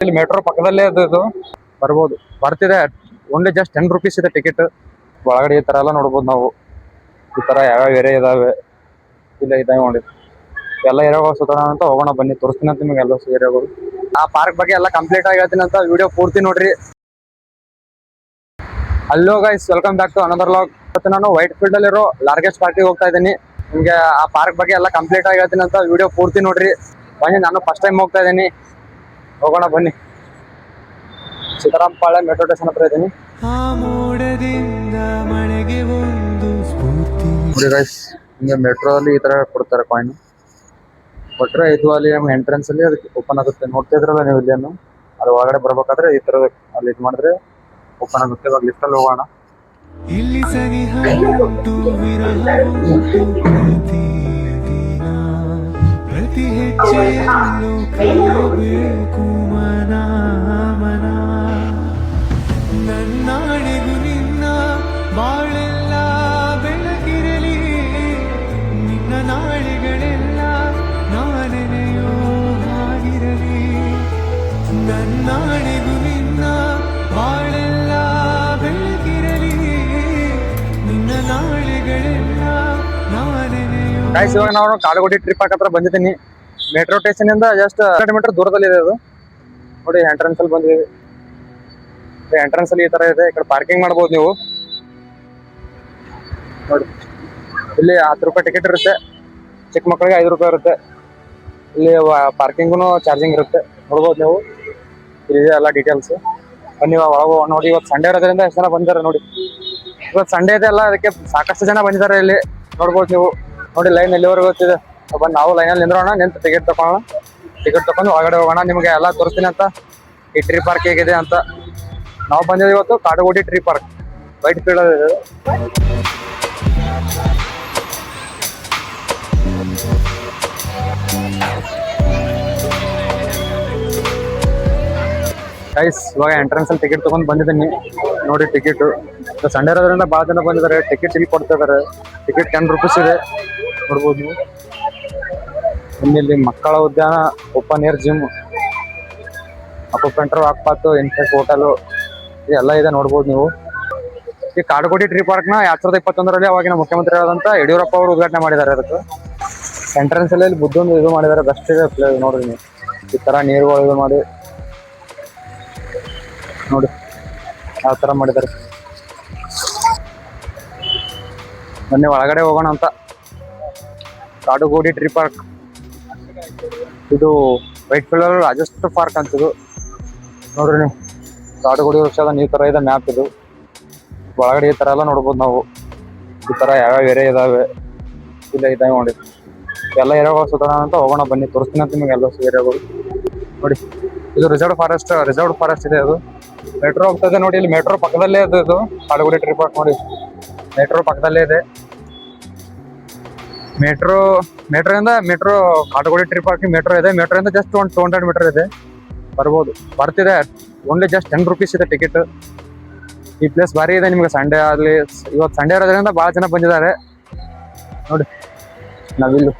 ಇಲ್ಲಿ ಮೆಟ್ರೋ ಪಕ್ಕದಲ್ಲೇ ಇದು ಬರ್ಬೋದು, ಬರ್ತಿದೆ. ಓನ್ಲಿ ಜಸ್ಟ್ 10 rupees ಇದೆ ಟಿಕೆಟ್. ಒಳಗಡೆ ಈ ತರ ಎಲ್ಲ ನೋಡ್ಬೋದು ನಾವು. ಈ ತರ ಯಾವ್ಯಾವ ಏರಿಯಾ ಇದಾವೆ ಇಲ್ಲ ಇದಾವೆ ನೋಡಿ. ಎಲ್ಲ ಏರಿಯಾಗಳು ಸುತ್ತೋಣ ಅಂತ ಹೋಗೋಣ ಬನ್ನಿ, ತೋರಿಸ್ತೀನಿ ಅಂತ ನಿಮ್ಗೆ ಎಲ್ಲ ಏರಿಯಾಗಳು. ಆ ಪಾರ್ಕ್ ಬಗ್ಗೆ ಎಲ್ಲ ಕಂಪ್ಲೀಟ್ ಆಗಿ ಹೇಳ್ತೀನಿ ಅಂತ ವಿಡಿಯೋ ಪೂರ್ತಿ ನೋಡ್ರಿ. Hello guys, welcome back to another vlog. ಇವತ್ತು ನಾನು ವೈಟ್ ಫೀಲ್ಡ್ ಅಲ್ಲಿರೋ ಲಾರ್ಗೆಸ್ಟ್ ಪಾರ್ಕಿಗೆ ಹೋಗ್ತಾ ಇದ್ದೀನಿ. ನಿಮ್ಗೆ ಆ ಪಾರ್ಕ್ ಬಗ್ಗೆ ಎಲ್ಲ ಕಂಪ್ಲೀಟ್ ಆಗಿ ಹೇಳ್ತೀನಿ ಅಂತ ವಿಡಿಯೋ ಪೂರ್ತಿ ನೋಡ್ರಿ. ಬನ್ನಿ, ನಾನು ಫಸ್ಟ್ ಟೈಮ್ ಹೋಗ್ತಾ ಇದ್ದೀನಿ, ಹೋಗೋಣ ಬನ್ನಿ. ಸೀತಾರಾಮಪಾಳ್ಯ ಮೆಟ್ರೋ ಸ್ಟೇಷನ್ ಹತ್ರ ಇದ್ದೀನಿ. ನೋಡಿ ಗೈಸ್, ನಿಮಗೆ ಮೆಟ್ರೋ ಅಲ್ಲಿ ಈ ತರ ಕೊಡ್ತಾರೆ ಕಾಯಿನ್. ಕೊಟ್ರೆ ಇದು ಅಲ್ಲಿ ನಮ್ಮ ಎಂಟ್ರೆನ್ಸ್ ಅಲ್ಲಿ ಅದಕ್ಕೆ ಓಪನ್ ಆಗುತ್ತೆ. ನೋಡ್ತಾ ಇದ್ರಲ್ಲ ನೀವು ಇಲ್ಲಿ, ಅದು ಒಳಗಡೆ ಬರ್ಬೇಕಾದ್ರೆ ಈ ತರ ಅಲ್ಲಿ ಇದು ಮಾಡಿದ್ರೆ ಓಪನ್ ಆಗುತ್ತೆ. ಇವಾಗ ಲಿಫ್ಟ್ ಅಲ್ಲಿ ಹೋಗೋಣ. ಇಲ್ಲಿ ಪ್ರತಿ ಹೆಜ್ಜೆಯಲ್ಲೂ ಕಾಯಬೇಕು ಮನ ಮನ. ನನ್ನಾಣೆಗೂ ನಿನ್ನ ಬಾಳೆಲ್ಲ ಬೆಳಗಿರಲಿ, ನಿನ್ನ ನಾಳೆಗಳೆಲ್ಲ ನಾನೆನೆಯೋ ಹಾಗಿರಲಿ. ನನ್ನಾಣೆಗೂ ನಿನ್ನ ಬಾಳೆಲ್ಲ ಬೆಳಗಿರಲಿ, ನಿನ್ನ ನಾಳೆಗಳೆಲ್ಲ ನಾನೆನೆಯೋ. ಗೈಸ್, ಇವಾಗ ನಾವು ಕಾಡುಗೋಡಿ ಟ್ರಿಪ್ ಹತ್ರ ಬಂದಿದ್ದೀನಿ. ಮೆಟ್ರೋ ಸ್ಟೇಷನ್ ಇಂದ ಜಸ್ಟ್ 2 ಮೀಟರ್ ದೂರದಲ್ಲಿ ಇದೆ ಅದು. ನೋಡಿ ಎಂಟ್ರೆನ್ಸ್ ಅಲ್ಲಿ ಬಂದಿದ್ದೀವಿ. ಎಂಟ್ರೆನ್ಸ್ ಅಲ್ಲಿ ಈ ತರ ಇದೆ. ಈ ಕಡೆ ಪಾರ್ಕಿಂಗ್ ಮಾಡ್ಬೋದು ನೀವು. ನೋಡಿ, ಇಲ್ಲಿ 10 ರೂಪಾಯಿ ಟಿಕೆಟ್ ಇರುತ್ತೆ. ಚಿಕ್ಕ ಮಕ್ಕಳಿಗೆ 5 ರೂಪಾಯಿ ಇರುತ್ತೆ. ಇಲ್ಲಿ ಪಾರ್ಕಿಂಗ್ನು ಚಾರ್ಜಿಂಗ್ ಇರುತ್ತೆ, ನೋಡ್ಬೋದು ನೀವು. ಇದೆ ಎಲ್ಲ ಡೀಟೇಲ್ಸ್. ಬನ್ನಿ ಒಳಗೆ ನೋಡಿ. ಇವತ್ತು ಸಂಡೇ ಇರೋದ್ರಿಂದ ಎಷ್ಟು ಜನ ಬಂದಿದ್ದಾರೆ ನೋಡಿ. ಇವತ್ತು ಸಂಡೇ ಇದೆ ಅಲ್ಲ, ಅದಕ್ಕೆ ಸಾಕಷ್ಟು ಜನ ಬಂದಿದ್ದಾರೆ ಇಲ್ಲಿ, ನೋಡ್ಬೋದು ನೀವು. ನೋಡಿ ಲೈನ್ ಎಲ್ಲಿವರೆಗೂ ಗೊತ್ತಿದೆ. ಬಂದು ನಾವು ಲೈನಲ್ಲಿ ನಿಂದ್ರೋಣ, ನಿಂತು ಟಿಕೆಟ್ ತಗೊಳ್ಳೋಣ. ಟಿಕೆಟ್ ತಗೊಂಡು ಒಳಗಡೆ ಹೋಗೋಣ. ನಿಮಗೆ ಎಲ್ಲ ತೋರಿಸ್ತೀನಿ ಅಂತ, ಈ ಟ್ರೀ ಪಾರ್ಕ್ ಹೇಗಿದೆ ಅಂತ. ನಾವು ಬಂದಿದ್ದೀವಿ ಇವತ್ತು Kadugodi tree park, white field ಇದೆ. ಗೈಸ್, ಇವಾಗ ಎಂಟ್ರೆನ್ಸ್ ಅಲ್ಲಿ ಟಿಕೆಟ್ ತಗೊಂಡು ಬಂದಿದ್ದೀನಿ. ನೋಡಿ ಟಿಕೆಟ್ ಸಂಡೇ ಇರೋದ್ರಿಂದ ಭಾಳ ಜನ ಬಂದಿದ್ದಾರೆ. ಟಿಕೆಟ್ ಇಲ್ಲಿ ಕೊಡ್ತಾ ಇದ್ದಾರೆ. ಟಿಕೆಟ್ 10 ರೂಪೀಸ್ ಇದೆ, ನೋಡ್ಬೋದು ನೀವು. ಇಲ್ಲಿ ಮಕ್ಕಳ ಉದ್ಯಾನ, open air gym, acupuncture, walk path, ಇನ್ಫೆಕ್ಟ್ ಹೋಟೆಲು ಎಲ್ಲ ಇದೆ, ನೋಡ್ಬೋದು ನೀವು. ಈ ಕಾಡುಗೋಡಿ ಟ್ರೀ ಪಾರ್ಕ್ನ 2021ರಲ್ಲಿ ಅವಾಗಿನ ಮುಖ್ಯಮಂತ್ರಿ ಆದಂತ ಯಡಿಯೂರಪ್ಪ ಅವರು ಉದ್ಘಾಟನೆ ಮಾಡಿದ್ದಾರೆ. ಅದಕ್ಕೆ ಎಂಟ್ರೆನ್ಸ್ ಅಲ್ಲಿ ಬುದ್ಧಂದು ಇದು ಮಾಡಿದ್ದಾರೆ, ಬೆಸ್ಟ್ ಇದೆ ಪ್ಲೇಸ್ ನೋಡ್ರಿ ನೀವು. ಈ ತರ ನೀರುಗಳು ಇದು ಮಾಡಿ ನೋಡಿ ಯಾವ ತರ ಮಾಡಿದ್ದಾರೆ. ಬನ್ನಿ ಒಳಗಡೆ ಹೋಗೋಣ ಅಂತ. ಕಾಡುಗೋಡಿ ಟ್ರೀ ಪಾರ್ಕ್ ಇದು ವೈಟ್ ಫೀಲ್ಡ್ ರಾಜಸ್ಟ್ ಪಾರ್ಕ್ ಅಂತಿದು, ನೋಡ್ರಿ ನೀವು. ಕಾಡುಗೋಡಿ ವೃಕ್ಷದ ಈ ತರ ಇದೆ ಮ್ಯಾಪ್ ಇದು. ಒಳಗಡೆ ಈ ತರ ಎಲ್ಲ ನೋಡ್ಬೋದು ನಾವು. ಈ ತರ ಯಾವ್ಯಾವ ಏರಿಯಾ ಇದಾವೆ ಇಲ್ಲ ಇದಾವೆ ನೋಡಿ. ಎಲ್ಲ ಏರಿಯಾಗಳು ಸುತ್ತೋಣ ಅಂತ ಹೋಗೋಣ ಬನ್ನಿ, ತೋರಿಸ್ತೀನಿ ಅಂತ ನಿಮಗೆ ಎಲ್ಲ ಏರಿಯಾಗಳು. ನೋಡಿ, ಇದು ರಿಸರ್ವ್ ಫಾರೆಸ್ಟ್ ಇದೆ. ಅದು ಮೆಟ್ರೋ ಹೋಗ್ತದೆ ನೋಡಿ. ಇಲ್ಲಿ ಮೆಟ್ರೋ ಪಕ್ಕದಲ್ಲೇ ಇದು ಕಾಡುಗೋಡಿ ಟ್ರೀ ಪಾರ್ಕ್. ನೋಡಿ ಮೆಟ್ರೋ ಪಕ್ಕದಲ್ಲೇ ಇದೆ. Metro Kadugodi tree park metro ಇದೆ. ಮೆಟ್ರೋ ಇಂದ ಜಸ್ಟ್ 200 ಮೀಟರ್ ಇದೆ, ಬರ್ಬೋದು. ಬರ್ತಿದೆ. ಓನ್ಲಿ ಜಸ್ಟ್ 10 ರೂಪೀಸ್ ಇದೆ ಟಿಕೆಟ್. ಈ ಪ್ಲೇಸ್ ಭಾರಿ ಇದೆ. ನಿಮ್ಗೆ ಸಂಡೇ ಆಗಲಿ, ಇವತ್ತು ಸಂಡೇ ಇರೋದ್ರಿಂದ ಭಾಳ ಜನ ಬಂದಿದ್ದಾರೆ. ನೋಡಿ ನಾವಿಲ್ಲು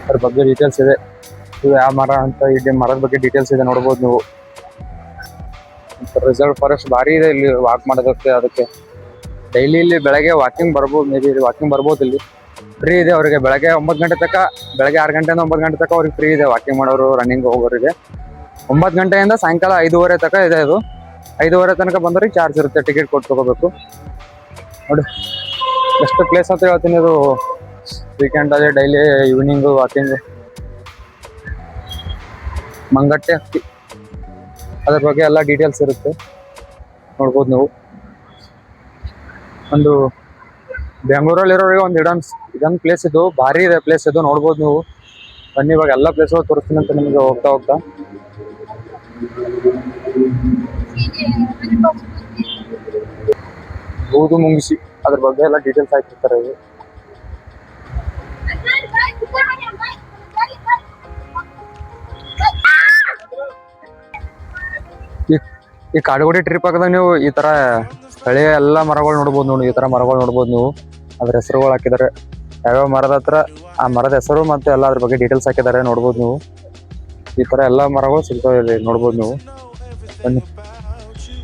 ಅದ್ರ ಬಗ್ಗೆ ಡೀಟೇಲ್ಸ್ ಇದೆ. ಇದು ಯಾವ ಮರ ಅಂತ, ಇಲ್ಲಿ ಮರದ ಬಗ್ಗೆ ಡೀಟೇಲ್ಸ್ ಇದೆ, ನೋಡ್ಬೋದು ನೀವು. ರಿಸರ್ವ್ ಫಾರೆಸ್ಟ್ ಭಾರಿ ಇದೆ ಇಲ್ಲಿ ವಾಕ್ ಮಾಡೋದಕ್ಕೆ. ಅದಕ್ಕೆ ಡೈಲಿ ಇಲ್ಲಿ ಬೆಳಗ್ಗೆ ವಾಕಿಂಗ್ ಬರ್ಬೋದು. ಮೇ ಬಿ ವಾಕಿಂಗ್ ಬರ್ಬೋದು. ಇಲ್ಲಿ ಫ್ರೀ ಇದೆ ಅವರಿಗೆ. ಬೆಳಗ್ಗೆ 9 ಗಂಟೆ ತನಕ, ಬೆಳಗ್ಗೆ 6 ಗಂಟೆಯಿಂದ 9 ಗಂಟೆ ತನಕ ಅವ್ರಿಗೆ ಫ್ರೀ ಇದೆ. ವಾಕಿಂಗ್ ಮಾಡೋರು, ರನ್ನಿಂಗ್ ಹೋಗೋರಿಗೆ 9 ಗಂಟೆಯಿಂದ ಸಾಯಂಕಾಲ 5:30 ತನಕ ಇದೆ. ಅದು 5:30 ತನಕ ಬಂದವ್ರಿಗೆ ಚಾರ್ಜ್ ಇರುತ್ತೆ, ಟಿಕೆಟ್ ಕೊಟ್ಟು ತಗೋಬೇಕು. ನೋಡಿ ಎಷ್ಟು ಪ್ಲೇಸ್ ಅಂತ ಹೇಳ್ತೀನಿ. ಇದು ವೀಕೆಂಡ್ ಅದೇ ಡೈಲಿ ಈವ್ನಿಂಗ್ ವಾಕಿಂಗ್. ಮಂಗಟ್ಟೆ ಹತ್ತಿ, ಅದ್ರ ಬಗ್ಗೆ ಎಲ್ಲ ಡೀಟೇಲ್ಸ್ ಇರುತ್ತೆ, ನೋಡ್ಬೋದು ನೀವು. ಒಂದು ಬೆಂಗಳೂರಲ್ಲಿರೋರಿಗೆ ಒಂದು ಇದೊಂದು ಪ್ಲೇಸ್ ಇದು, ಭಾರಿ ಇದೆ ಪ್ಲೇಸ್ ಇದು, ನೋಡ್ಬೋದು ನೀವು. ಬನ್ನಿ ಇವಾಗ ಎಲ್ಲ ಪ್ಲೇಸ್ಗಳು ತೋರಿಸ್ತೀನಿ ಅಂತ ನಿಮಗೆ ಹೋಗ್ತಾ. ಬೂದು ಮುಂಗಿಸಿ, ಅದ್ರ ಬಗ್ಗೆ ಎಲ್ಲ ಡೀಟೇಲ್ಸ್ ಹಾಕಿರ್ತಾರೆ ಇದು. ಈ ಕಾಡುಗೋಡಿ ಟ್ರಿಪ್ ಹಾಕಿದಾಗ ನೀವು ಈ ತರ ಹಳೆಯ ಎಲ್ಲ ಮರಗಳು ನೋಡ್ಬೋದು ನೋಡಿ. ಈ ತರ ಮರಗಳು ನೋಡ್ಬೋದು ನೀವು. ಅದ್ರ ಹೆಸರುಗಳು ಹಾಕಿದ್ದಾರೆ, ಯಾವ್ಯಾವ ಮರದ ಹತ್ರ ಆ ಮರದ ಹೆಸರು ಮತ್ತೆ ಎಲ್ಲ ಅದ್ರ ಬಗ್ಗೆ ಡೀಟೇಲ್ಸ್ ಹಾಕಿದ್ದಾರೆ, ನೋಡ್ಬೋದು ನೀವು. ಈ ತರ ಎಲ್ಲಾ ಮರಗಳು ಸಿಗ್ತಾವೆ ಇಲ್ಲಿ ನೋಡ್ಬೋದು ನೀವು. ಬನ್ನಿ,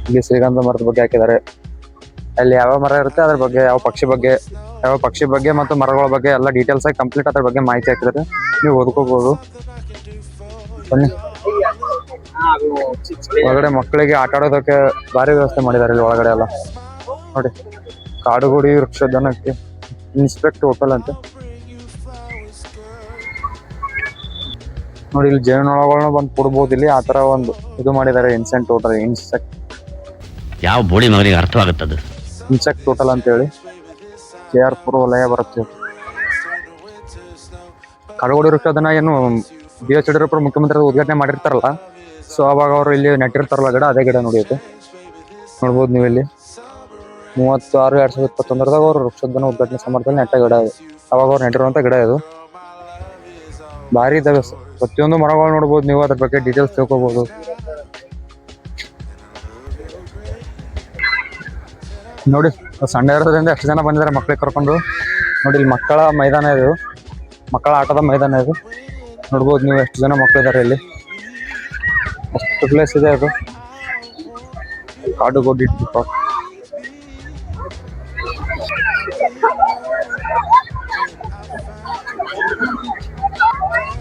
ಇಲ್ಲಿ ಶ್ರೀಗಂಧ ಮರದ ಬಗ್ಗೆ ಹಾಕಿದ್ದಾರೆ. ಅಲ್ಲಿ ಯಾವ ಮರ ಇರುತ್ತೆ ಅದ್ರ ಬಗ್ಗೆ, ಯಾವ ಪಕ್ಷಿ ಬಗ್ಗೆ ಮತ್ತು ಮರಗಳ ಬಗ್ಗೆ ಎಲ್ಲ ಡೀಟೇಲ್ಸ್ ಆಗಿ ಕಂಪ್ಲೀಟ್ ಅದ್ರ ಬಗ್ಗೆ ಮಾಹಿತಿ ಹಾಕಿದ್ದಾರೆ. ನೀವು ಓದ್ಕೋಬಹುದು. ಬನ್ನಿ, ಒಳಗಡೆ ಮಕ್ಕಳಿಗೆ ಆಟ ಆಡೋದಕ್ಕೆ ಭಾರಿ ವ್ಯವಸ್ಥೆ ಮಾಡಿದ್ದಾರೆ ಇಲ್ಲಿ ಒಳಗಡೆ ಎಲ್ಲ. ನೋಡಿ, ಕಾಡುಗೋಡಿ ವೃಕ್ಷೋದ್ಯಾನಕ್ಕೆ ಇನ್ಸ್ಪೆಕ್ಟ್ ಹೋಟೆಲ್ ಅಂತ ನೋಡಿ. ಇಲ್ಲಿ ಜೇನುನೊಣಗಳನ್ನ ಬಂದು ಕೊಡ್ಬೋದು ಇಲ್ಲಿ. ಆ ತರ ಒಂದು ಇದು ಮಾಡಿದ್ದಾರೆ, ಇನ್ಸೆಕ್ಟ್ ಹೋಟೆಲ್. ಯಾವ ಬೋಳಿ ಮಗನಿಗೆ ಅರ್ಥವಾಗುತ್ತದೆ ಇನ್ಸೆಕ್ಟ್ ಹೋಟೆಲ್ ಅಂತ ಹೇಳಿ KR-ಪುರ ವಲಯ ಬರುತ್ತೆ. ಕಾಡುಗೋಡಿ ವೃಕ್ಷೋದ್ಯಾನ ಏನು BH ಯಡಿಯೂರಪ್ಪ ಮುಖ್ಯಮಂತ್ರಿ ಉದ್ಘಾಟನೆ ಮಾಡಿರ್ತಾರಲ್ಲ, ಸೊ ಅವಾಗ ಅವರು ಇಲ್ಲಿ ನೆಟ್ಟಿರ್ತಾರಲ್ಲ ಗಿಡ, ಅದೇ ಗಿಡ ನೋಡಿ. ನೋಡ್ಬೋದು ನೀವು ಇಲ್ಲಿ 36/2021 ಅವರು ವೃಕ್ಷೋದ್ಯಾನ ಉದ್ಘಾಟನೆ ಸಮಾರಂಭದಲ್ಲಿ ನೆಟ್ಟ ಗಿಡ ಇದು. ಅವಾಗ ಅವ್ರು ನೆಟ್ಟಿರುವಂತ ಗಿಡ ಇದು. ಭಾರಿ ಇದಾವೆ, ಪ್ರತಿಯೊಂದು ಮರಗಳು ನೋಡ್ಬೋದು ನೀವು. ಅದ್ರ ಬಗ್ಗೆ ಡೀಟೇಲ್ಸ್ ತಿಳ್ಕೊಬಹುದು. ನೋಡಿ, ಸಂಡೆ ಇರೋದ್ರಿಂದ ಎಷ್ಟು ಜನ ಬಂದಿದ್ದಾರೆ ಮಕ್ಳಿಗೆ ಕರ್ಕೊಂಡು. ನೋಡಿ, ಇಲ್ಲಿ ಮಕ್ಕಳ ಮೈದಾನ ಇದು, ಮಕ್ಕಳ ಆಟದ ಮೈದಾನ ಇದು. ನೋಡ್ಬೋದು ನೀವು ಎಷ್ಟು ಜನ ಮಕ್ಕಳಿದ್ದಾರೆ ಇಲ್ಲಿ. ಎಷ್ಟು ಪ್ಲೇಸ್ ಇದೆ ಅದು. ಕಾಡುಗೋಡಿ ಪಾರ್ಕ್.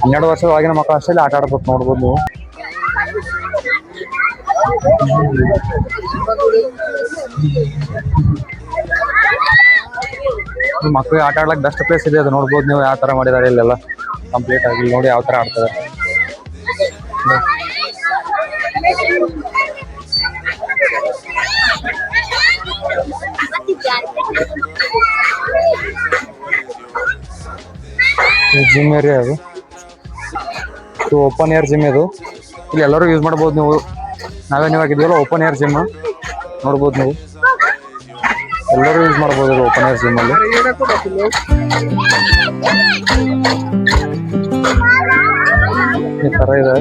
12 ವರ್ಷದ ಒಳಗಿನ ಮಕ್ಕಳು ಅಷ್ಟೇ ಆಟ ಆಡ್ಬೇಕು. ನೋಡ್ಬೋದು ನೀವು. ಮಕ್ಕಳಿಗೆ ಆಟ ಆಡ್ಲಕ್ ಬೆಸ್ಟ್ ಪ್ಲೇಸ್ ಇದೆ ಅದು. ನೋಡ್ಬೋದು ನೀವು ಯಾವ ತರ ಮಾಡಿದ್ದಾರೆ ಇಲ್ಲೆಲ್ಲ ಕಂಪ್ಲೀಟ್ ಆಗಿ. ನೋಡಿ ಯಾವ ತರ ಆಡ್ತಾರೆ. ಜಿಮ್ ಏರಿಯಾ ಅದು, ಓಪನ್ ಏರ್ ಜಿಮ್ ಇದು. ಇಲ್ಲಿ ಎಲ್ಲರೂ ಯೂಸ್ ಮಾಡ್ಬೋದು ನೀವು. ನಾವೇನು ಆಗಿದ್ವಲ್ಲ ಓಪನ್ ಏರ್ ಜಿಮ್, ನೋಡ್ಬೋದು ನೀವು. ಎಲ್ಲರೂ ಯೂಸ್ ಮಾಡ್ಬೋದು ಓಪನ್ ಏರ್ ಜಿಮ್ ಅಲ್ಲಿ. ಈ ತರ ಇದೆ.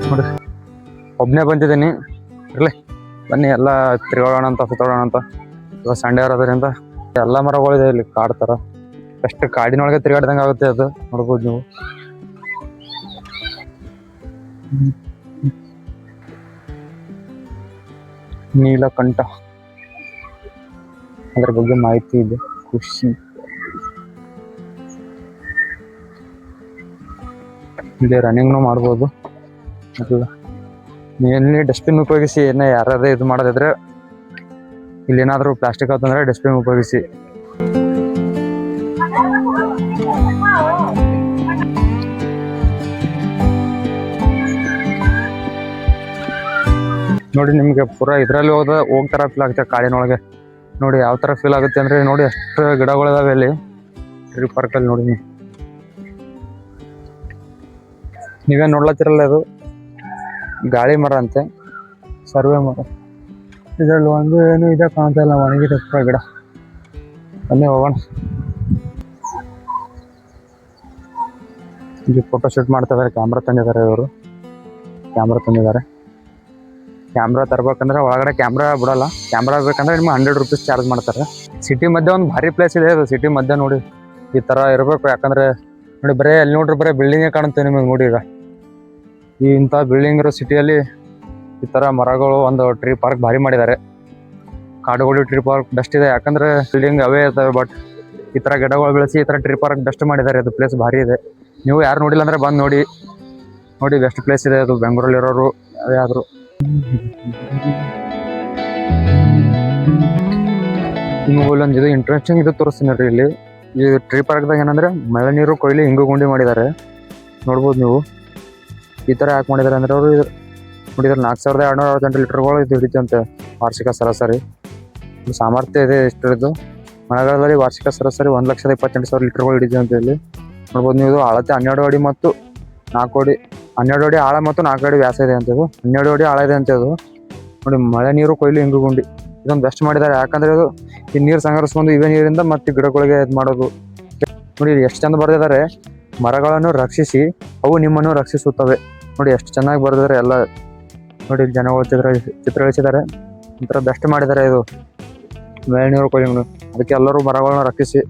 ನೋಡಿ, ಒಬ್ಬನೇ ಬಂದಿದ್ದೀನಿ. ಇರ್ಲಿ, ಬನ್ನಿ ಎಲ್ಲ ತಿರುಗಾಡೋಣ ಅಂತ, ಸುತ್ತಾಡೋಣ ಅಂತ. ಇವಾಗ ಸಂಡೆ ಇರೋದ್ರಿಂದ ಎಲ್ಲ ಮರಗಳಿದೆ ಇಲ್ಲಿ. ಕಾಡು ತರ ಎಷ್ಟು ಕಾಡಿನೊಳಗೆ ತಿರುಗಾಡ್ದಂಗೆ ಆಗುತ್ತೆ ಅದು. ನೋಡ್ಬೋದು ನೀವು. ನೀಲಕಂಠ, ಅದ್ರ ಬಗ್ಗೆ ಮಾಹಿತಿ ಇದೆ. ಖುಷಿ, ಇಲ್ಲಿ ರನ್ನಿಂಗ್ನು ಮಾಡ್ಬೋದು. ಇಲ್ಲಿ ಡಸ್ಟ್ಬಿನ್ ಉಪಯೋಗಿಸಿ. ಯಾರಾದ್ರೂ ಇದು ಮಾಡೋದಿದ್ರೆ, ಇಲ್ಲಿ ಏನಾದ್ರು ಪ್ಲಾಸ್ಟಿಕ್ ಆತಂದ್ರೆ ಡಸ್ಟ್ಬಿನ್ ಉಪಯೋಗಿಸಿ. ನೋಡಿ, ನಿಮ್ಗೆ ಪೂರಾ ಇದ್ರಲ್ಲಿ ಹೋಗ್ತಾರ ಫೀಲ್ ಆಗುತ್ತೆ ಕಾಡಿನೊಳಗೆ. ನೋಡಿ ಯಾವ ತರ ಫೀಲ್ ಆಗುತ್ತೆ ಅಂದ್ರೆ, ನೋಡಿ ಅಷ್ಟು ಗಿಡಗಳಿದಾವೆ ಅಲ್ಲಿ ಟ್ರೀ ಪಾರ್ಕ್ ಅಲ್ಲಿ. ನೋಡಿ ನೀವೇನ್ ನೋಡ್ಲತ್ತಿರಲ್ಲ, ಅದು ಗಾಳಿ ಮರ ಅಂತೆ, ಸರ್ವೆ ಮರ. ಇದ್ರಲ್ಲಿ ಒಂದು ಏನು ಇದೆ ಕಾಣ್ತಾ ಇಲ್ಲ, ಒಣಗಿದೆ ಗಿಡ. ಬನ್ನಿ ಹೋಗೋಣ. ಇಲ್ಲಿ ಫೋಟೋ ಶೂಟ್ ಮಾಡ್ತಾ ಇದಾರೆ. ಕ್ಯಾಮ್ರಾ ತಂದಿದ್ದಾರೆ ಇವರು. ಕ್ಯಾಮ್ರಾ ತರ್ಬೇಕಂದ್ರೆ ಒಳಗಡೆ ಕ್ಯಾಮ್ರಾ ಬಿಡಲ್ಲ. ಕ್ಯಾಮ್ರಾ ಬೇಕಂದ್ರೆ ನಿಮ್ಗೆ 100 ರೂಪೀಸ್ ಚಾರ್ಜ್ ಮಾಡ್ತಾರೆ. ಸಿಟಿ ಮಧ್ಯೆ ಒಂದು ಭಾರಿ ಪ್ಲೇಸ್ ಇದೆ ಅದು. ಸಿಟಿ ಮಧ್ಯೆ ನೋಡಿ ಈ ತರ ಇರಬೇಕು. ಯಾಕಂದ್ರೆ ನೋಡಿ, ಬರೀ ಅಲ್ಲಿ ನೋಡ್ರಿ ಬರೀ ಬಿಲ್ಡಿಂಗೇ ಕಾಣುತ್ತೆ ನಿಮಗೆ. ನೋಡಿ, ಈಗ ಇಂಥ ಬಿಲ್ಡಿಂಗ್ ಇರೋ ಸಿಟಿಯಲ್ಲಿ ಈ ತರ ಮರಗಳು, ಒಂದು ಟ್ರೀ ಪಾರ್ಕ್ ಭಾರಿ ಮಾಡಿದ್ದಾರೆ. ಕಾಡುಗೋಡಿ ಟ್ರೀ ಪಾರ್ಕ್ ಬೆಸ್ಟ್ ಇದೆ. ಯಾಕಂದ್ರೆ ಬಿಲ್ಡಿಂಗ್ ಅವೇ ಇರ್ತವೆ, ಬಟ್ ಈ ತರ ಗಿಡಗಳು ಬೆಳೆಸಿ ಈ ತರ ಟ್ರೀ ಪಾರ್ಕ್ ಬೆಸ್ಟ್ ಮಾಡಿದ್ದಾರೆ. ಅದು ಪ್ಲೇಸ್ ಭಾರಿ ಇದೆ. ನೀವು ಯಾರು ನೋಡಿಲ್ಲ ಅಂದ್ರೆ ಬಂದು ನೋಡಿ. ಬೆಸ್ಟ್ ಪ್ಲೇಸ್ ಇದೆ ಅದು. ಬೆಂಗಳೂರಲ್ಲಿ ಇರೋರು ಯಾವ್ದಾದ್ರು ನಿಮಗೆ ಒಂದು ಇದು ಇಂಟ್ರೆಸ್ಟಿಂಗ್ ಇದು ತೋರಿಸ್ತೀನಿ ರೀ. ಇಲ್ಲಿ ಈ ಟ್ರೀ ಪಾರ್ಕ್ದಾಗ ಏನಂದ್ರೆ ಮಳೆ ನೀರು ಕೊಯ್ಲಿ ಹಿಂಗು ಗುಂಡಿ ಮಾಡಿದ್ದಾರೆ. ನೋಡ್ಬೋದು ನೀವು. ಈ ತರ ಯಾಕೆ ಮಾಡಿದ್ದಾರೆ ಅಂದ್ರೆ, ಅವರು ನೋಡಿದ್ರೆ 4268 ಲೀಟರ್ಗಳು ಇದು ಹಿಡಿತಂತೆ ವಾರ್ಷಿಕ ಸರಾಸರಿ. ಸಾಮರ್ಥ್ಯ ಇದೆ ಇಷ್ಟರದ್ದು. ಮಳೆಗಾಲದಲ್ಲಿ ವಾರ್ಷಿಕ ಸರಾಸರಿ 1,28,000 ಲೀಟರ್ಗಳು ಹಿಡಿತಂತೆ ಇಲ್ಲಿ. ನೋಡ್ಬೋದು ನೀವು. ಅಳತೆ 12 ಅಡಿ ಮತ್ತು 4 ಅಡಿ, 12 ಅಡಿ ಆಳ ಮತ್ತು 4 ಅಡಿ ವ್ಯಾಸ ಇದೆ ಅಂತದ್ದು. 12 ಅಡಿ ಆಳ ಇದೆ ಅಂತದ್ದು. ನೋಡಿ, ಮಳೆ ನೀರು ಕೊಯ್ಲು ಹಿಂಗು ಗುಂಡಿ ಇದೊಂದು ಬೆಸ್ಟ್ ಮಾಡಿದ್ದಾರೆ. ಯಾಕಂದ್ರೆ ಇದು ಈ ನೀರು ಸಂಗ್ರಹಿಸ್ಕೊಂಡು ಇವೇ ನೀರಿಂದ ಮತ್ತೆ ಗಿಡಗಳಿಗೆ ಇದು ಮಾಡೋದು. ನೋಡಿ ಎಷ್ಟು ಚಂದ ಬರೆದಿದ್ದಾರೆ. ಮರಗಳನ್ನು ರಕ್ಷಿಸಿ ಅವು ನಿಮ್ಮನ್ನು ರಕ್ಷಿಸುತ್ತವೆ. ನೋಡಿ ಎಷ್ಟು ಚೆನ್ನಾಗಿ ಬರೆದಿದ್ದಾರೆ ಎಲ್ಲ. ನೋಡಿ ಜನಗಳು ಚಿತ್ರ ಇಳಿಸಿದ್ದಾರೆ. ಒಂಥರ ಬೆಸ್ಟ್ ಮಾಡಿದ್ದಾರೆ ಇದು ಮಳೆ ನೀರು ಕೊಯ್ಲು. ಅದಕ್ಕೆ ಎಲ್ಲರೂ ಮರಗಳನ್ನ ರಕ್ಷಿಸಿ,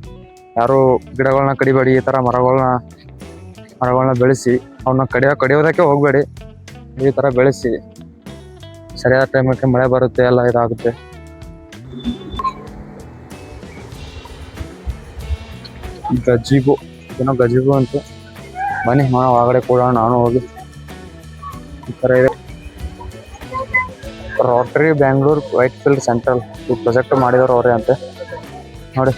ಯಾರು ಗಿಡಗಳನ್ನ ಕಡಿಬೇಡಿ. ಈ ಥರ ಮರಗಳನ್ನ ಬೆಳೆಸಿ ಅವನ್ನ ಕಡಿಯೋದಕ್ಕೆ ಹೋಗಬೇಡಿ. ಈ ಥರ ಬೆಳೆಸಿ ಸರಿಯಾದ ಟೈಮಕ್ಕೆ ಮಳೆ ಬರುತ್ತೆ, ಎಲ್ಲ ಇದಾಗುತ್ತೆ. ಗಜಿಬು ಅಂತ ಬನ್ನಿ ಒಳಗಡೆ ಕೂಡ ನಾನು ಹೋಗಿ. ಈ ಥರ ಇದೆ Rotary Bangalore white field central project ಮಾಡಿದವರು ಅವರೇ ಅಂತೆ. ನೋಡಿ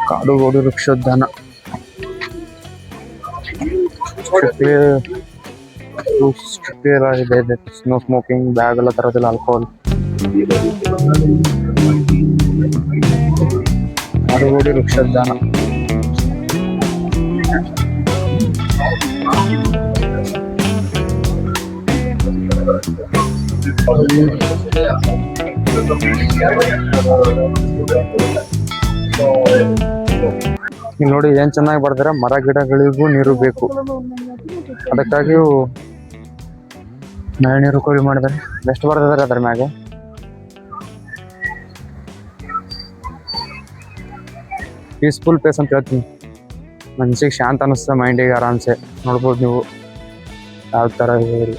ಕಾಡುಗೋಡಿ ವೃಕ್ಷೋದ್ಯಾನ, ಇದೆ ಸ್ನೋ ಸ್ಮೋಕಿಂಗ್, ಬ್ಯಾಗ್ ಎಲ್ಲ ತರೋದಿಲ್ಲ, ಆಲ್ಕೋಹಾಲ್. ಕಾಡುಗೋಡಿ ವೃಕ್ಷೋದ್ಯಾನ ಇಲ್ಲಿ ನೋಡಿ ಏನ್ ಚೆನ್ನಾಗಿ ಬರ್ತಾರೆ. ಮರ ಗಿಡಗಳಿಗೂ ನೀರು ಬೇಕು, ಅದಕ್ಕಾಗಿ ಮಳೆ ನೀರು ಕೊಯ್ಲು ಮಾಡಿದ್ದಾರೆ. ಬೆಸ್ಟ್ ಬರ್ತಿದ್ದಾರೆ ಅದ್ರ ಮ್ಯಾಗೆ. ಪೀಸ್ಫುಲ್ ಪ್ಲೇಸ್ ಅಂತ ಹೇಳ್ತೀನಿ. ಮನ್ಸಿಗೆ ಶಾಂತ ಅನಿಸ್ತದೆ, ಮೈಂಡಿಗೆ ಆರಾಮ್ಸೆ. ನೋಡ್ಬೋದು ನೀವು ಯಾವ ಥರ ಇದೆ.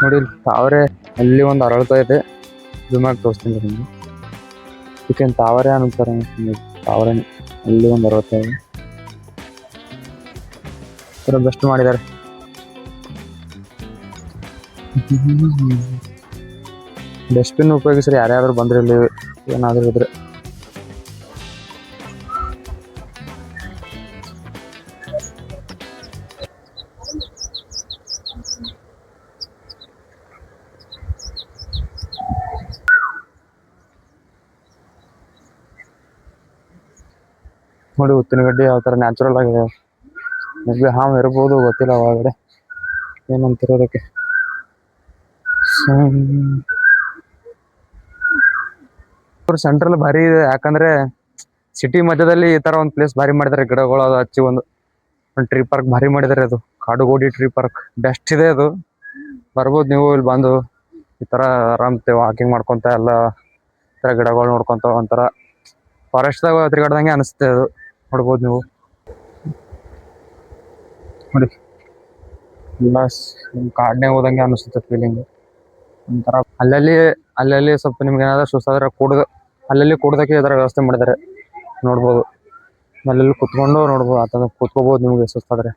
ನೋಡಿ ತಾವರೆ ಅಲ್ಲಿ ಒಂದು ಅರಳ್ತಾ ಇದೆ. ಜುಮಾಗಿ ತೋರಿಸ್ತೀನಿ ನಿಮಗೆ. ಚಿಕನ್ ತಾವರೆ ಅಂತಾರೆ, ತಾವರೆ ಅಲ್ಲಿ ಒಂದು ಅರಳ್ತಾ ಇದೆ. ಬೆಸ್ಟ್ ಮಾಡಿದ್ದಾರೆ. ಡಸ್ಟ್ಬಿನ್ ಉಪಯೋಗಿಸ್ರಿ ಯಾರ್ಯಾರು ಬಂದ್ರೆ, ಇಲ್ಲಿ ಏನಾದರೂ ಇದ್ರೆ. ನೋಡಿ ಉತ್ತಿನಗಡ್ಡಿ ಯಾವ ಥರ ನ್ಯಾಚುರಲ್ ಆಗಿದೆ. ಮೇ ಹಾವು ಇರ್ಬೋದು, ಗೊತ್ತಿಲ್ಲ ಒಳಗಡೆ ಏನಂತಿರೋದಕ್ಕೆ. ಸೆಂಟ್ರಲ್ ಭಾರಿ ಇದೆ, ಯಾಕಂದ್ರೆ ಸಿಟಿ ಮಧ್ಯದಲ್ಲಿ ಈ ತರ ಒಂದು ಪ್ಲೇಸ್ ಭಾರಿ ಮಾಡಿದ್ದಾರೆ. ಗಿಡಗಳು ಅದು ಹಚ್ಚಿ ಒಂದು ಟ್ರೀ ಪಾರ್ಕ್ ಭಾರಿ ಮಾಡಿದ್ದಾರೆ. ಅದು ಕಾಡುಗೋಡಿ ಟ್ರೀ ಪಾರ್ಕ್ ಬೆಸ್ಟ್ ಇದೆ. ಅದು ಬರ್ಬೋದು ನೀವು ಇಲ್ಲಿ ಬಂದು ಈ ತರ ಆರಾಮ್ತೆ ವಾಕಿಂಗ್ ಮಾಡ್ಕೊಂತ ಎಲ್ಲ ಈ ತರ ಗಿಡಗಳು ನೋಡ್ಕೊಂತ ಒಂಥರ ಫಾರೆಸ್ಟ್ದಾಗ ತಿರುಗಾಡ್ದಂಗೆ ಅನಿಸುತ್ತೆ. ಅದು ನೋಡ್ಬೋದು ನೀವು. ನೋಡಿ ಎಲ್ಲ ಕಾಡ್ನೇ ಹೋದಂಗೆ ಅನಿಸುತ್ತೆ ಫೀಲಿಂಗ್. ಒಂಥರ ಅಲ್ಲಲ್ಲಿ ಸ್ವಲ್ಪ ನಿಮ್ಗೆ ಏನಾದ್ರು ಸುಸ್ತಾದ್ರೆ ಅಲ್ಲಲ್ಲಿ ಕೂಡೋದಕ್ಕೆ ಇದರ ವ್ಯವಸ್ಥೆ ಮಾಡಿದ್ದಾರೆ. ನೋಡ್ಬೋದು ಅಲ್ಲೆಲ್ಲಿ ಕುತ್ಕೊಂಡು ನೋಡ್ಬೋದು, ಆ ಥರ ಕುತ್ಕೋಬೋದು ನಿಮ್ಗೆ ಸುಸ್ತಾದ್ರೆ.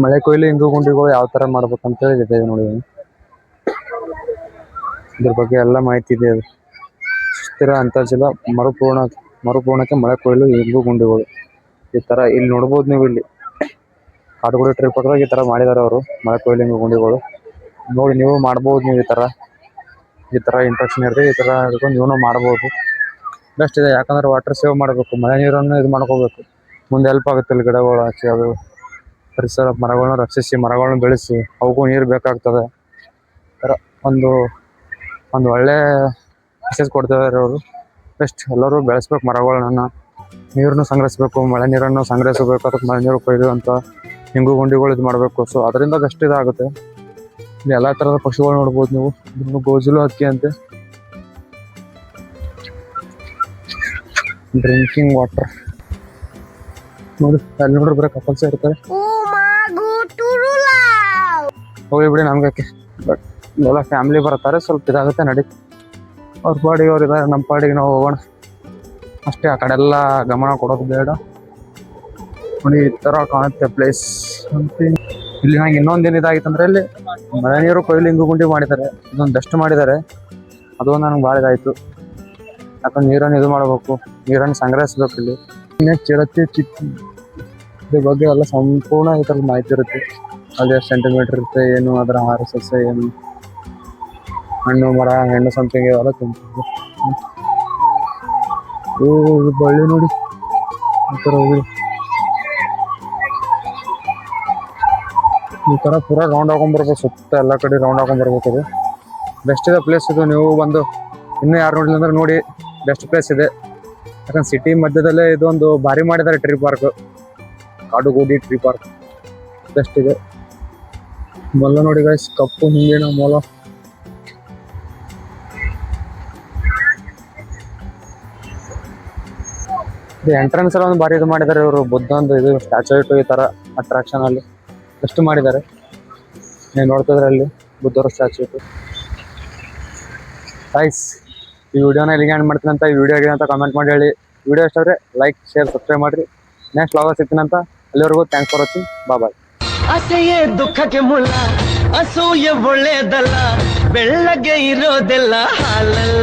ಮಳೆ ಕೊಯ್ಲು ಇಂಗು ಗುಂಡಿಗಳು ಯಾವ ತರ ಮಾಡ್ಬೇಕಂತೇಳಿ ಇದೆ ನೋಡಿ. ಇದ್ರ ಬಗ್ಗೆ ಎಲ್ಲ ಮಾಹಿತಿ ಇದೆ. ಅದು ಸುಸ್ಥಿರ ಅಂತರ್ಜಲ ಮರುಪೂರ್ಣಕ್ಕೆ ಮಳೆ ಕೊಯ್ಲು ಇಂಗು ಗುಂಡಿಗಳು ಈ ತರ ಇಲ್ಲಿ ನೋಡ್ಬೋದು ನೀವು. ಇಲ್ಲಿ ಕಾಡುಗೋಡಿ ಟ್ರಿಪ್ ಪಕ್ಕದಾಗ ಈ ತರ ಮಾಡಿದಾರೆ ಅವರು, ಮಳೆ ಕೊಯ್ಲು ಇಂಗು ಗುಂಡಿಗಳು. ನೋಡಿ ನೀವು ಮಾಡ್ಬೋದು. ನೀವು ಈ ತರ ಇಂಟ್ರೆಕ್ಷನ್ ಇರ್ತದೆ, ಈ ತರ ಹಿಡ್ಕೊಂಡು ನೀವು ಮಾಡ್ಬೋದು. ಬೆಸ್ಟ್ ಇದೆ. ಯಾಕಂದ್ರೆ ವಾಟರ್ ಸೇವ್ ಮಾಡಬೇಕು, ಮಳೆ ನೀರನ್ನು ಇದು ಮಾಡ್ಕೋಬೇಕು. ಮುಂದೆ ಹೆಲ್ಪ್ ಆಗುತ್ತೆ ಇಲ್ಲಿ ಗಿಡಗಳು ಹಚ್ಚಿ. ಅದು ಪರಿಸರ ಮರಗಳನ್ನ ರಕ್ಷಿಸಿ, ಮರಗಳನ್ನ ಬೆಳೆಸಿ, ಅವಕ್ಕೂ ನೀರು ಬೇಕಾಗ್ತದೆ. ಥರ ಒಂದು ಒಳ್ಳೆ ಮೆಸೇಜ್ ಕೊಡ್ತಿದ್ದಾರೆ ಅವರು. ಬೆಸ್ಟ್ ಎಲ್ಲರೂ ಬೆಳೆಸ್ಬೇಕು ಮರಗಳನ್ನ, ನೀರನ್ನು ಸಂಗ್ರಹಿಸ್ಬೇಕು, ಮಳೆ ನೀರನ್ನು ಸಂಗ್ರಹಿಸಬೇಕು. ಅದಕ್ಕೆ ಮಳೆ ನೀರು ಕೊಯ್ದು ಅಂತ ಹಿಂಗು ಗುಂಡಿಗಳು ಇದು ಮಾಡಬೇಕು. ಸೊ ಅದರಿಂದ ಬೆಸ್ಟ್ ಇದಾಗುತ್ತೆ. ಇಲ್ಲಿ ಎಲ್ಲ ಥರದ ಪಕ್ಷಿಗಳು ನೋಡ್ಬೋದು ನೀವು. ಗೋಜಲು ಹಕ್ಕಿ ಅಂತೆ. ಡ್ರಿಂಕಿಂಗ್ ವಾಟರ್ ನೋಡಿ, ಅಲ್ಲಿ ನೋಡ್ರಿ ಬರೀ ಕಪಲ್ಸೇ ಇರ್ತಾರೆ. ಹೋಗಿ ಬಿಡಿ ನಮ್ಗೆ, ಬಟ್ ಎಲ್ಲ ಫ್ಯಾಮಿಲಿ ಬರ್ತಾರೆ, ಸ್ವಲ್ಪ ಇದಾಗುತ್ತೆ. ನಡಿ ಅವ್ರ ಪಾಡಿಗೆ ಅವ್ರು ಇದ್ದಾರೆ, ನಮ್ಮ ಪಾಡಿಗೆ ನಾವು ಹೋಗೋಣ ಅಷ್ಟೇ. ಆ ಕಡೆ ಎಲ್ಲ ಗಮನ ಕೊಡೋದು ಬೇಡ. ನೋಡಿ ಈ ಥರ ಕಾಣುತ್ತೆ ಪ್ಲೇಸ್ ಅಂತ. ಇಲ್ಲಿ ನಂಗೆ ಇನ್ನೊಂದೇನು ಇದಾಗಿತ್ತಂದ್ರೆ, ಇಲ್ಲಿ ಮಳೆ ನೀರು ಕೊಯ್ಲು ಇಂಗು ಗುಂಡಿ ಮಾಡಿದ್ದಾರೆ. ಇದೊಂದು ಬೆಸ್ಟ್ ಮಾಡಿದ್ದಾರೆ. ಅದು ನನಗೆ ಭಾಳ ಇದಾಯಿತು. ಯಾಕಂದ್ರೆ ನೀರನ್ನು ಇದು ಮಾಡಬೇಕು, ನೀರನ್ನು ಸಂಗ್ರಹಿಸ್ಬೇಕು. ಇಲ್ಲಿ ಚಿರತೆ ಇದ್ರ ಬಗ್ಗೆ ಎಲ್ಲ ಸಂಪೂರ್ಣ ಈ ಥರದ ಮಾಹಿತಿ ಇರುತ್ತೆ. ಅಲ್ಲಿ ಎಷ್ಟು ಸೆಂಟಿಮೀಟರ್ ಇರುತ್ತೆ, ಏನು ಅದರ ಆಹಾರ ಸಸ್ಯ ಏನು, ಹಣ್ಣು ಮರ ಹೆಣ್ಣು ಸಂಪಿಗೆ ಅವೆಲ್ಲ ತಿಂತಿದ್ವಿ. ಓ ಇದು ಬಳ್ಳಿ ನೋಡಿ ಈ ಥರ ಹೋಗಿ ಈ ಥರ ಪೂರ ರೌಂಡ್ ಹಾಕೊಂಡ್ಬರ್ಬೇಕು, ಸುತ್ತ ಎಲ್ಲ ಕಡೆ ರೌಂಡ್ ಹಾಕೊಂಡ್ಬರ್ಬೇಕು. ಅದು ಬೆಸ್ಟ್ ಇದೆ ಪ್ಲೇಸ್ ಇದು. ನೀವು ಬಂದು ಇನ್ನೂ ಯಾರು ನೋಡಿಲ್ಲ ಅಂದ್ರೆ ನೋಡಿ, ಬೆಸ್ಟ್ ಪ್ಲೇಸ್ ಇದೆ. ಯಾಕಂದ್ರೆ ಸಿಟಿ ಮಧ್ಯದಲ್ಲೇ ಇದೊಂದು ಭಾರಿ ಮಾಡಿದ್ದಾರೆ tree park, Kadugodi tree park best ಇದೆ. ಮೊಲ ನೋಡಿ ಗೈಸ್, ಕಪ್ಪು ಹಿಂಗಿನ ಮೊಲ. ಇದು ಎಂಟ್ರೆನ್ಸ್ ಎಲ್ಲ ಒಂದು ಭಾರಿ ಇದು ಮಾಡಿದ್ದಾರೆ ಇವರು, ಬುದ್ಧ ಒಂದು ಇದು ಸ್ಟ್ಯಾಚು ಇಟ್ಟು ಈ ಥರ ಅಟ್ರಾಕ್ಷನ್ ಅಲ್ಲಿ ಎಷ್ಟು ಮಾಡಿದ್ದಾರೆ. ನೀವು ನೋಡ್ತಿದ್ರೆ ಅಲ್ಲಿ ಬುದ್ಧರ ಸ್ಟ್ಯಾಚು ಇಟ್ಟು. ಗೈಸ್ ಈ ವಿಡಿಯೋನ ಎಲ್ಲಿಗೆ ಎಂಡ್ ಮಾಡ್ತೀನಿ ಅಂತ, ಈ ವಿಡಿಯೋ ಹೇಳಿ ಅಂತ ಕಮೆಂಟ್ ಮಾಡಿ ಹೇಳಿ. ವಿಡಿಯೋ ಇಷ್ಟ ಆದರೆ ಲೈಕ್ ಶೇರ್ ಸಬ್ಸ್ಕ್ರೈಬ್ ಮಾಡಿರಿ. ನೆಕ್ಸ್ಟ್ ವ್ಲಾಗ್ ಸಿಗ್ತೀನಂತ, ಅಲ್ಲಿವರೆಗೂ ಥ್ಯಾಂಕ್ಸ್ ಫಾರ್ ವಾಚಿಂಗ್. ಬಾಯ್. ಅಸೆಯೇ ದುಃಖಕ್ಕೆ ಮುಲ್ಲ, ಅಸೂಯೆ ಒಳ್ಳೆಯದಲ್ಲ, ಬೆಳ್ಳಗೆ ಇರೋದೆಲ್ಲ ಹಾಲಲ್ಲ.